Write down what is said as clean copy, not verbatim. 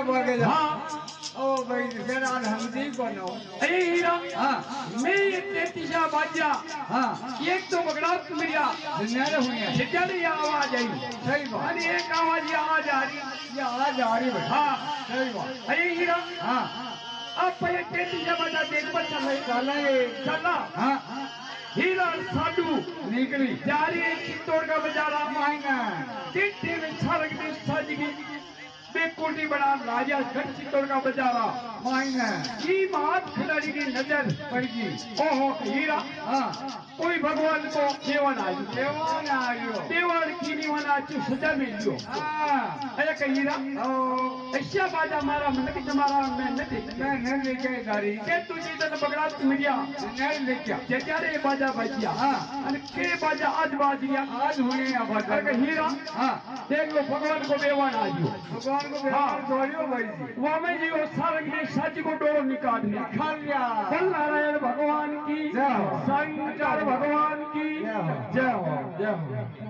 हीरा भागे जा हाँ ओ भाई फिर आज हम जी को नो अरे हीरा हाँ मैं ये 33 बाजा हाँ एक तो बगड़ा मिलिया दुनिया रे हुई है जितनी ये आवाज आई सही बात अरे एक आवाज ये आ जा रही ये आज आ रही भाई हाँ सही बात अरे हीरा हाँ आप ये 33 बाजा देख पर चल रहे चलेंगे चला हाँ हीरा साधु निकली जा रही है चित्तौड़ का बाजारा मायना चिट्ठी में छलक दी साजिगी बेकोटी बड़ा राजा गढ़ चित्तौड़ का बाजारा मायना की बात खिलाड़ी की नजर पड़ गई ओहो हीरा हाँ कोई भगवान को देवन आज देवान आ रही हो देवन की निवन आज सजा मिलियो हाँ अरे कहीरा ओ ऐसा बाजा मारा मन के तुम्हारा मैं न देख मैं नहीं लेके गाड़ी के तुझे तो बगड़ा मिलिया नहीं लेके जजारे बाजा बजिया हाँ अरे के बाजा आज बाजिया आज हुई आबाद अरे हीरा हाँ देख लो भगवान को देवन आज भगवान को बेकार छोड़ियो भाई जी वो में जी वो सारंग ने सच को डोर निकाल दिया खा लिया बल नारायण भगवान की जय हो। शंकर भगवान की जय हो। जय हो जय हो